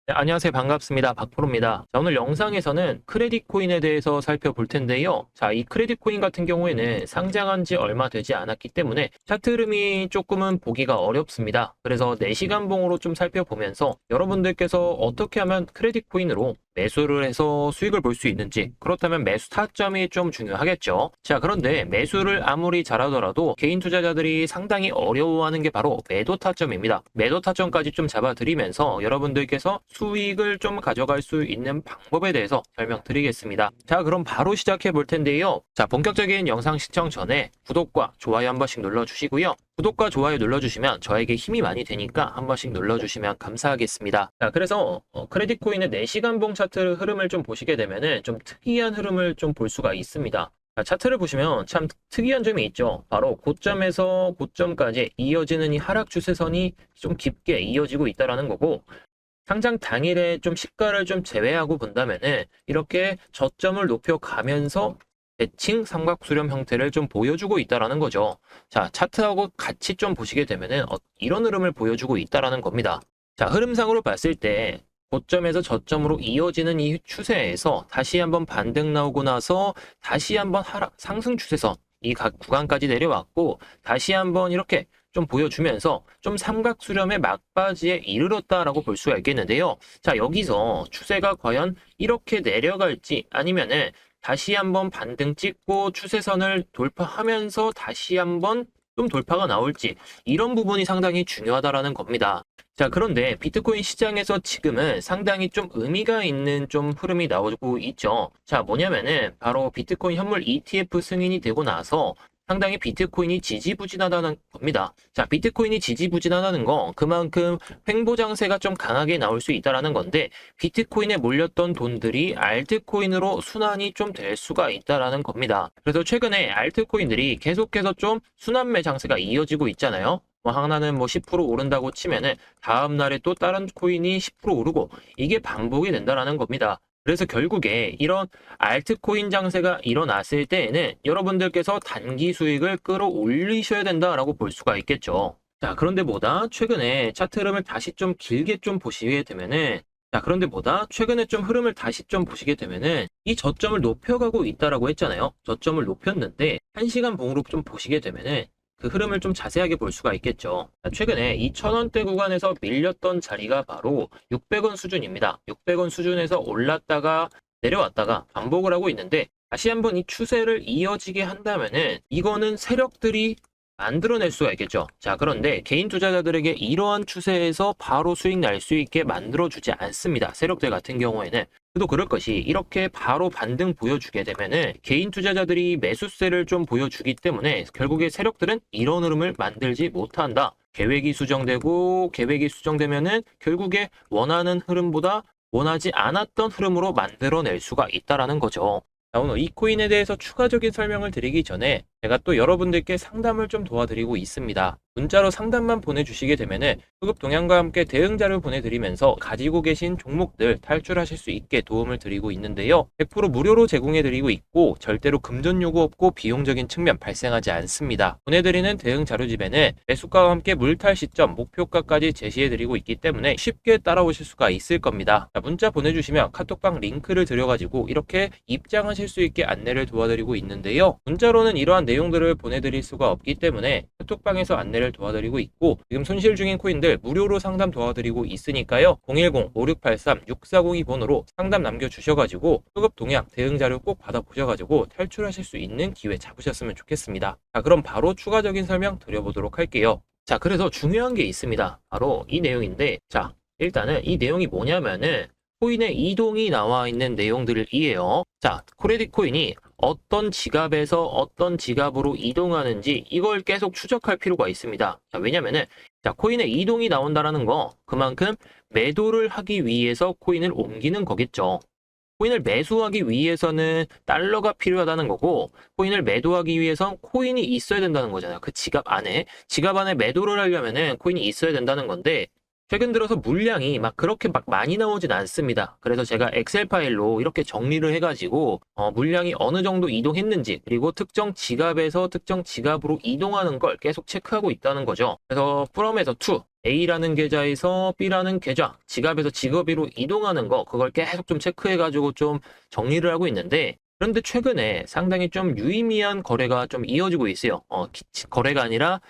네, 안녕하세요. 반갑습니다. 박프로입니다. 자, 오늘 영상에서는 크레딧 코인에 대해서 살펴볼 텐데요. 자, 이 크레딧 코인 같은 경우에는 상장한 지 얼마 되지 않았기 때문에 차트 흐름이 조금은 보기가 어렵습니다. 그래서 4시간 봉으로 좀 살펴보면서 여러분들께서 어떻게 하면 크레딧 코인으로 매수를 해서 수익을 볼 수 있는지, 그렇다면 매수 타점이 좀 중요하겠죠. 자, 그런데 매수를 아무리 잘하더라도 개인 투자자들이 상당히 어려워하는 게 바로 매도 타점입니다. 매도 타점까지 좀 잡아드리면서 여러분들께서 수익을 좀 가져갈 수 있는 방법에 대해서 설명드리겠습니다. 자, 그럼 바로 시작해 볼 텐데요. 자, 본격적인 영상 시청 전에 구독과 좋아요 한 번씩 눌러주시고요. 구독과 좋아요 눌러주시면 저에게 힘이 많이 되니까 한 번씩 눌러주시면 감사하겠습니다. 자, 그래서 크레딧 코인의 4시간 봉 차트 흐름을 좀 보시게 되면은 좀 특이한 흐름을 좀 볼 수가 있습니다. 자, 차트를 보시면 참 특이한 점이 있죠. 바로 고점에서 고점까지 이어지는 이 하락 추세선이 좀 깊게 이어지고 있다는 거고, 상장 당일에 좀 시가를 좀 제외하고 본다면은 이렇게 저점을 높여가면서 대칭 삼각수렴 형태를 좀 보여주고 있다는 거죠. 자, 차트하고 같이 좀 보시게 되면은 이런 흐름을 보여주고 있다는 겁니다. 자, 흐름상으로 봤을 때 고점에서 저점으로 이어지는 이 추세에서 다시 한번 반등 나오고 나서 다시 한번 하락 상승 추세선 이 각 구간까지 내려왔고, 다시 한번 이렇게 좀 보여주면서 좀 삼각수렴의 막바지에 이르렀다라고 볼 수가 있겠는데요. 자, 여기서 추세가 과연 이렇게 내려갈지 아니면은 다시 한번 반등 찍고 추세선을 돌파하면서 다시 한번 좀 돌파가 나올지, 이런 부분이 상당히 중요하다라는 겁니다. 자, 그런데 비트코인 시장에서 지금은 상당히 좀 의미가 있는 좀 흐름이 나오고 있죠. 자, 뭐냐면은 바로 비트코인 현물 ETF 승인이 되고 나서 상당히 비트코인이 지지부진하다는 겁니다. 자, 비트코인이 지지부진하다는 건 그만큼 횡보장세가 좀 강하게 나올 수 있다는 건데, 비트코인에 몰렸던 돈들이 알트코인으로 순환이 좀 될 수가 있다는 겁니다. 그래서 최근에 알트코인들이 계속해서 좀 순환매 장세가 이어지고 있잖아요. 뭐 하나는 뭐 10% 오른다고 치면은 다음 날에 또 다른 코인이 10% 오르고, 이게 반복이 된다는 겁니다. 그래서 결국에 이런 알트코인 장세가 일어났을 때에는 여러분들께서 단기 수익을 끌어올리셔야 된다라고 볼 수가 있겠죠. 자, 그런데 보다 최근에 차트 흐름을 다시 좀 길게 좀 보시게 되면은 최근에 좀 흐름을 다시 좀 보시게 되면은 이 저점을 높여가고 있다라고 했잖아요. 저점을 높였는데 1시간 봉으로 좀 보시게 되면은 그 흐름을 좀 자세하게 볼 수가 있겠죠. 최근에 2,000원대 구간에서 밀렸던 자리가 바로 600원 수준입니다. 600원 수준에서 올랐다가 내려왔다가 반복을 하고 있는데, 다시 한번 이 추세를 이어지게 한다면은 이거는 세력들이 만들어낼 수가 있겠죠. 자, 그런데 개인 투자자들에게 이러한 추세에서 바로 수익 날 수 있게 만들어주지 않습니다. 세력들 같은 경우에는. 또 그럴 것이, 이렇게 바로 반등 보여주게 되면은 개인 투자자들이 매수세를 좀 보여주기 때문에 결국에 세력들은 이런 흐름을 만들지 못한다. 계획이 수정되면은 결국에 원하는 흐름보다 원하지 않았던 흐름으로 만들어낼 수가 있다라는 거죠. 자, 오늘 이 코인에 대해서 추가적인 설명을 드리기 전에 제가 또 여러분들께 상담을 좀 도와드리고 있습니다. 문자로 상담만 보내주시게 되면은 수급 동향과 함께 대응자를 보내드리면서 가지고 계신 종목들 탈출하실 수 있게 도움을 드리고 있는데요. 100% 무료로 제공해드리고 있고 절대로 금전 요구 없고 비용적인 측면 발생하지 않습니다. 보내드리는 대응 자료집에는 매수가와 함께 물탈 시점, 목표가까지 제시해드리고 있기 때문에 쉽게 따라오실 수가 있을 겁니다. 자, 문자 보내주시면 카톡방 링크를 드려가지고 이렇게 입장하실 수 있게 안내를 도와드리고 있는데요. 문자로는 이러한 내용들을 보내드릴 수가 없기 때문에 카톡방에서 안내를 도와드리고 있고, 지금 손실 중인 코인들 무료로 상담 도와드리고 있으니까요. 010-5683-6402번으로 상담 남겨주셔가지고 수급 동향 대응 자료 꼭 받아보셔가지고 탈출하실 수 있는 기회 잡으셨으면 좋겠습니다. 자, 그럼 바로 추가적인 설명 드려보도록 할게요. 자, 그래서 중요한 게 있습니다. 바로 이 내용인데, 자, 일단은 이 내용이 뭐냐면은 코인의 이동이 나와 있는 내용들이에요. 자, 크레딧 코인이 어떤 지갑에서 어떤 지갑으로 이동하는지 이걸 계속 추적할 필요가 있습니다. 자, 왜냐면은 자, 코인의 이동이 나온다라는 거 그만큼 매도를 하기 위해서 코인을 옮기는 거겠죠. 코인을 매수하기 위해서는 달러가 필요하다는 거고, 코인을 매도하기 위해선 코인이 있어야 된다는 거잖아요. 그 지갑 안에 매도를 하려면은 코인이 있어야 된다는 건데, 최근 들어서 물량이 막 그렇게 막 많이 나오진 않습니다. 그래서 제가 엑셀 파일로 이렇게 정리를 해가지고 물량이 어느 정도 이동했는지, 그리고 특정 지갑에서 특정 지갑으로 이동하는 걸 계속 체크하고 있다는 거죠. 그래서 프롬에서 투, A라는 계좌에서 B라는 계좌, 지갑에서 지급으로 이동하는 거, 그걸 계속 좀 체크해가지고 좀 정리를 하고 있는데, 그런데 최근에 상당히 좀 유의미한 거래가 좀 이어지고 있어요. 거래가 아니라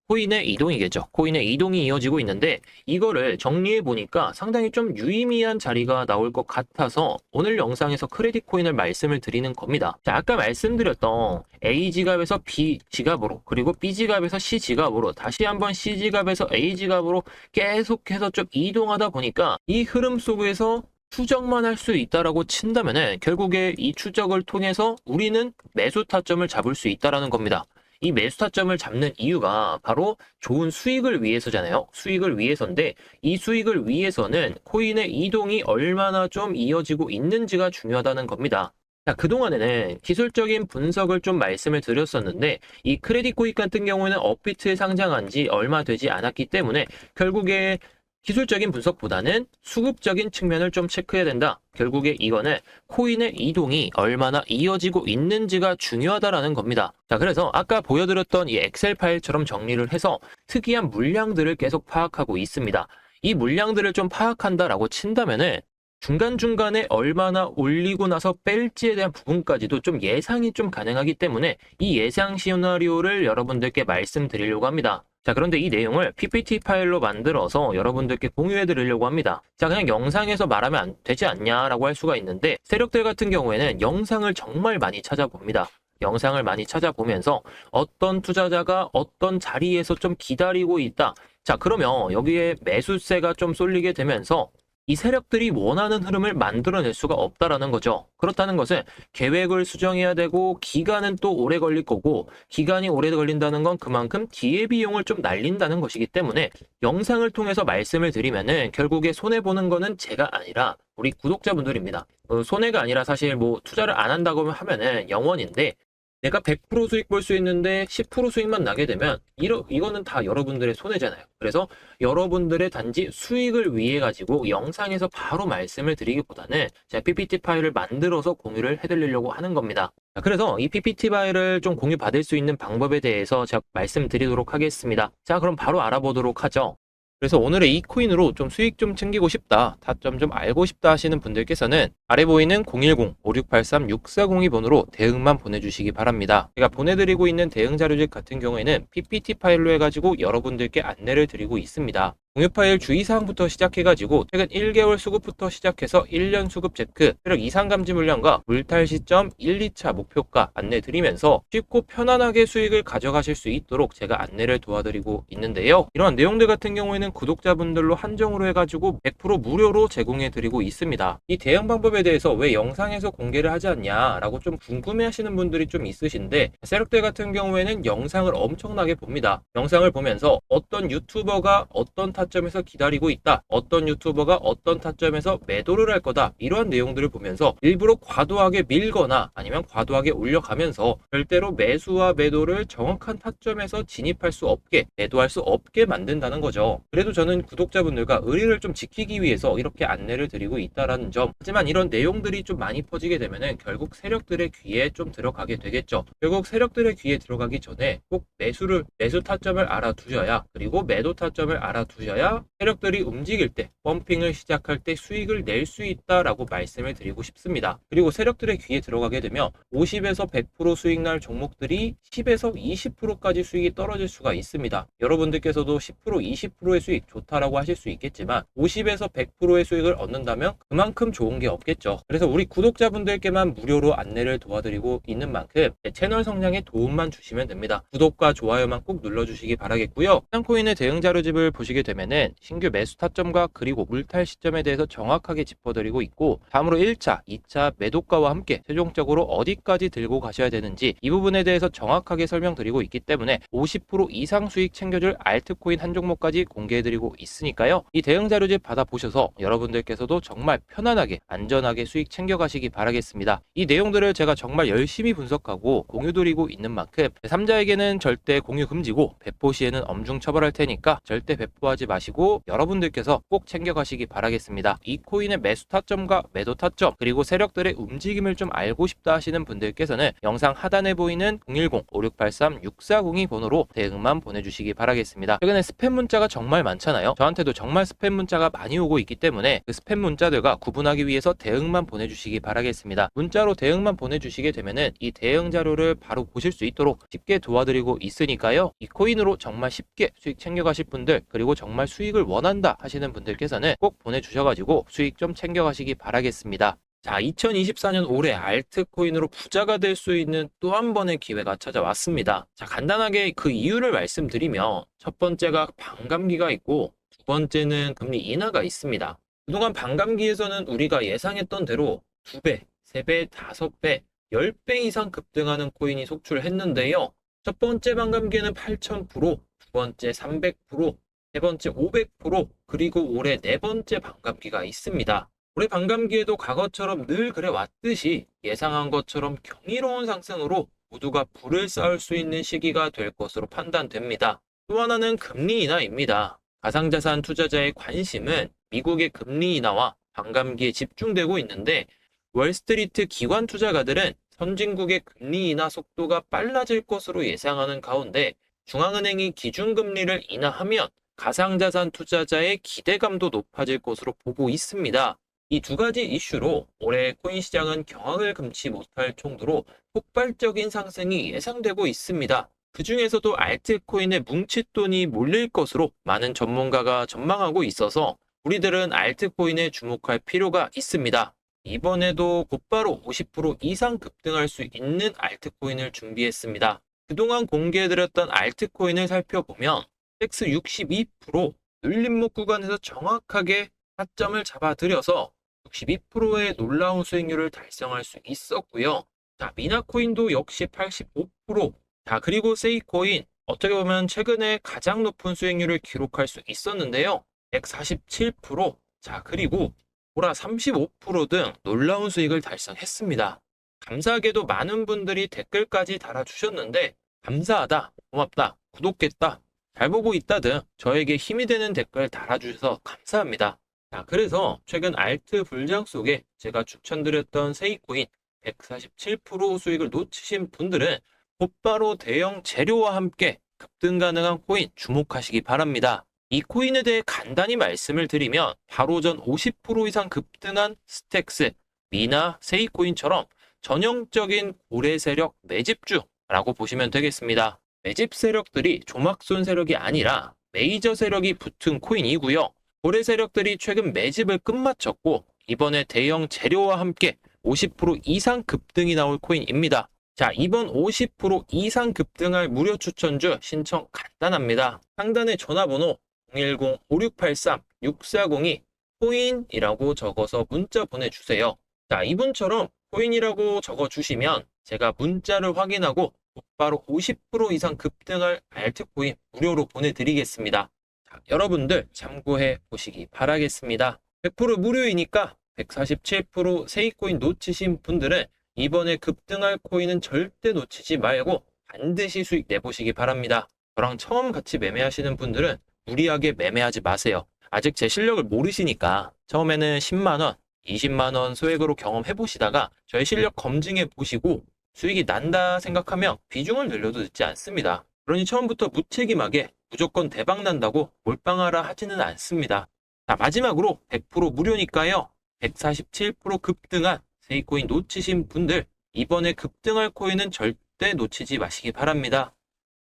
코인의 이동이겠죠. 코인의 이동이 이어지고 있는데 이거를 정리해 보니까 상당히 좀 유의미한 자리가 나올 것 같아서 오늘 영상에서 크레딧 코인을 말씀을 드리는 겁니다. 자, 아까 말씀드렸던 A 지갑에서 B 지갑으로, 그리고 B 지갑에서 C 지갑으로, 다시 한번 C 지갑에서 A 지갑으로 계속해서 좀 이동하다 보니까 이 흐름 속에서 추적만 할 수 있다라고 친다면은 결국에 이 추적을 통해서 우리는 매수 타점을 잡을 수 있다라는 겁니다. 이 매수 타점을 잡는 이유가 바로 좋은 수익을 위해서잖아요. 수익을 위해서인데 이 수익을 위해서는 코인의 이동이 얼마나 좀 이어지고 있는지가 중요하다는 겁니다. 자, 그동안에는 기술적인 분석을 좀 말씀을 드렸었는데 이 크레딧 코인 같은 경우에는 업비트에 상장한 지 얼마 되지 않았기 때문에 결국에 기술적인 분석보다는 수급적인 측면을 좀 체크해야 된다. 결국에 이거는 코인의 이동이 얼마나 이어지고 있는지가 중요하다라는 겁니다. 자, 그래서 아까 보여드렸던 이 엑셀 파일처럼 정리를 해서 특이한 물량들을 계속 파악하고 있습니다. 이 물량들을 좀 파악한다라고 친다면은 중간중간에 얼마나 올리고 나서 뺄지에 대한 부분까지도 좀 예상이 좀 가능하기 때문에 이 예상 시나리오를 여러분들께 말씀드리려고 합니다. 자, 그런데 이 내용을 PPT 파일로 만들어서 여러분들께 공유해 드리려고 합니다. 자, 그냥 영상에서 말하면 안 되지 않냐라고 할 수가 있는데 세력들 같은 경우에는 영상을 정말 많이 찾아봅니다. 영상을 많이 찾아보면서 어떤 투자자가 어떤 자리에서 좀 기다리고 있다. 자, 그러면 여기에 매수세가 좀 쏠리게 되면서 이 세력들이 원하는 흐름을 만들어낼 수가 없다라는 거죠. 그렇다는 것은 계획을 수정해야 되고 기간은 또 오래 걸릴 거고 기간이 오래 걸린다는 건 그만큼 기회비용을 좀 날린다는 것이기 때문에 영상을 통해서 말씀을 드리면은 결국에 손해보는 거는 제가 아니라 우리 구독자분들입니다. 손해가 아니라 사실 뭐 투자를 안 한다고 하면은 영원인데 내가 100% 수익 볼 수 있는데 10% 수익만 나게 되면 이거는 다 여러분들의 손해잖아요. 그래서 여러분들의 단지 수익을 위해 가지고 영상에서 바로 말씀을 드리기보다는 제가 PPT 파일을 만들어서 공유를 해드리려고 하는 겁니다. 자, 그래서 이 PPT 파일을 좀 공유 받을 수 있는 방법에 대해서 제가 말씀드리도록 하겠습니다. 자, 그럼 바로 알아보도록 하죠. 그래서 오늘의 이 코인으로 좀 수익 좀 챙기고 싶다, 타점 좀 알고 싶다 하시는 분들께서는 아래 보이는 010-5683-6402 번호로 대응만 보내주시기 바랍니다. 제가 보내드리고 있는 대응 자료집 같은 경우에는 PPT 파일로 해가지고 여러분들께 안내를 드리고 있습니다. 공유 파일 주의사항부터 시작해가지고 최근 1개월 수급부터 시작해서 1년 수급 체크, 세력 이상 감지 물량과 물탈 시점 1, 2차 목표가 안내 드리면서 쉽고 편안하게 수익을 가져가실 수 있도록 제가 안내를 도와드리고 있는데요. 이러한 내용들 같은 경우에는 구독자분들로 한정으로 해가지고 100% 무료로 제공해 드리고 있습니다. 이 대응 방법에 대해서 왜 영상에서 공개를 하지 않냐라고 좀 궁금해 하시는 분들이 좀 있으신데 세력들 같은 경우에는 영상을 엄청나게 봅니다. 영상을 보면서 어떤 유튜버가 어떤 타점에서 기다리고 있다, 어떤 유튜버가 어떤 타점에서 매도를 할 거다, 이러한 내용들을 보면서 일부러 과도하게 밀거나 아니면 과도하게 올려가면서 절대로 매수와 매도를 정확한 타점에서 진입할 수 없게, 매도할 수 없게 만든다는 거죠. 그래도 저는 구독자분들과 의리를 좀 지키기 위해서 이렇게 안내를 드리고 있다라는 점. 하지만 이런 내용들이 좀 많이 퍼지게 되면은 결국 세력들의 귀에 좀 들어가게 되겠죠. 결국 세력들의 귀에 들어가기 전에 꼭 매수 타점을 알아두셔야, 그리고 매도 타점을 알아두셔야 세력들이 움직일 때, 펌핑을 시작할 때 수익을 낼 수 있다라고 말씀을 드리고 싶습니다. 그리고 세력들의 귀에 들어가게 되면 50에서 100% 수익 날 종목들이 10에서 20%까지 수익이 떨어질 수가 있습니다. 여러분들께서도 10%, 20%의 수익 좋다라고 하실 수 있겠지만 50에서 100%의 수익을 얻는다면 그만큼 좋은 게 없겠죠. 그래서 우리 구독자분들께만 무료로 안내를 도와드리고 있는 만큼 채널 성장에 도움만 주시면 됩니다. 구독과 좋아요만 꼭 눌러주시기 바라겠고요. 코인의 대응 자료집을 보시게 되면은 신규 매수 타점과 그리고 물탈 시점에 대해서 정확하게 짚어드리고 있고, 다음으로 1차, 2차 매도가와 함께 최종적으로 어디까지 들고 가셔야 되는지 이 부분에 대해서 정확하게 설명드리고 있기 때문에 50% 이상 수익 챙겨줄 알트코인 한 종목까지 공개해드리고 있으니까요. 이 대응 자료집 받아보셔서 여러분들께서도 정말 편안하게 안전하게 수익 챙겨가시기 바라겠습니다. 이 내용들을 제가 정말 열심히 분석하고 공유드리고 있는 만큼 제3자에게는 절대 공유 금지고 배포 시에는 엄중 처벌할 테니까 절대 배포하지 마시고 여러분들께서 꼭 챙겨가시기 바라겠습니다. 이 코인의 매수 타점과 매도 타점 그리고 세력들의 움직임을 좀 알고 싶다 하시는 분들께서는 영상 하단에 보이는 010-5683-6402 번호로 대응만 보내주시기 바라겠습니다. 최근에 스팸 문자가 정말 많잖아요. 저한테도 정말 스팸 문자가 많이 오고 있기 때문에 그 스팸 문자들과 구분하기 위해서 대응만 보내주시기 바라겠습니다. 문자로 대응만 보내주시게 되면은 이 대응 자료를 바로 보실 수 있도록 쉽게 도와드리고 있으니까요. 이 코인으로 정말 쉽게 수익 챙겨가실 분들 그리고 정말 수익을 원한다 하시는 분들께서는 꼭 보내주셔가지고 수익 좀 챙겨가시기 바라겠습니다. 자, 2024년 올해 알트코인으로 부자가 될 수 있는 또 한 번의 기회가 찾아왔습니다. 자, 간단하게 그 이유를 말씀드리면 첫 번째가 반감기가 있고 두 번째는 금리 인하가 있습니다. 그동안 반감기에서는 우리가 예상했던 대로 2배, 3배, 5배, 10배 이상 급등하는 코인이 속출했는데요. 첫 번째 반감기에는 8,000%, 두 번째 300%, 세 번째 500%, 그리고 올해 네 번째 반감기가 있습니다. 올해 반감기에도 과거처럼 늘 그래왔듯이 예상한 것처럼 경이로운 상승으로 모두가 불을 쌓을 수 있는 시기가 될 것으로 판단됩니다. 또 하나는 금리 인하입니다. 가상자산 투자자의 관심은 미국의 금리 인하와 반감기에 집중되고 있는데 월스트리트 기관 투자가들은 선진국의 금리 인하 속도가 빨라질 것으로 예상하는 가운데 중앙은행이 기준금리를 인하하면 가상자산 투자자의 기대감도 높아질 것으로 보고 있습니다. 이 두 가지 이슈로 올해 코인 시장은 경악을 금치 못할 정도로 폭발적인 상승이 예상되고 있습니다. 그 중에서도 알트코인에 뭉칫돈이 몰릴 것으로 많은 전문가가 전망하고 있어서 우리들은 알트코인에 주목할 필요가 있습니다. 이번에도 곧바로 50% 이상 급등할 수 있는 알트코인을 준비했습니다. 그동안 공개해드렸던 알트코인을 살펴보면 섹스 62% 눌림목 구간에서 정확하게 타점을 잡아들여서 62%의 놀라운 수익률을 달성할 수 있었고요. 자, 미나코인도 역시 85%. 자, 그리고 세이코인 어떻게 보면 최근에 가장 높은 수익률을 기록할 수 있었는데요. 147%. 자, 그리고 보라 35% 등 놀라운 수익을 달성했습니다. 감사하게도 많은 분들이 댓글까지 달아주셨는데 감사하다, 고맙다, 구독했다, 잘 보고 있다 등 저에게 힘이 되는 댓글 달아주셔서 감사합니다. 자, 그래서 최근 알트 불장 속에 제가 추천드렸던 세이코인 147% 수익을 놓치신 분들은 곧바로 대형 재료와 함께 급등 가능한 코인 주목하시기 바랍니다. 이 코인에 대해 간단히 말씀을 드리면 바로 전 50% 이상 급등한 스택스, 미나, 세이코인처럼 전형적인 고래 세력 매집주라고 보시면 되겠습니다. 매집 세력들이 조막손 세력이 아니라 메이저 세력이 붙은 코인이고요. 고래 세력들이 최근 매집을 끝마쳤고 이번에 대형 재료와 함께 50% 이상 급등이 나올 코인입니다. 자, 이번 50% 이상 급등할 무료 추천주 신청 간단합니다. 상단에 전화번호 010-5683-6402 코인이라고 적어서 문자 보내주세요. 자, 이분처럼 코인이라고 적어주시면 제가 문자를 확인하고 곧바로 50% 이상 급등할 알트코인 무료로 보내드리겠습니다. 자, 여러분들 참고해 보시기 바라겠습니다. 100% 무료이니까 147% 세이코인 놓치신 분들은 이번에 급등할 코인은 절대 놓치지 말고 반드시 수익 내보시기 바랍니다. 저랑 처음 같이 매매하시는 분들은 무리하게 매매하지 마세요. 아직 제 실력을 모르시니까 처음에는 10만원, 20만원 소액으로 경험해 보시다가 저의 실력 검증해 보시고 수익이 난다 생각하면 비중을 늘려도 늦지 않습니다. 그러니 처음부터 무책임하게 무조건 대박 난다고 몰빵하라 하지는 않습니다. 자, 마지막으로 100% 무료니까요. 147% 급등한 세이코인 놓치신 분들 이번에 급등할 코인은 절대 놓치지 마시기 바랍니다.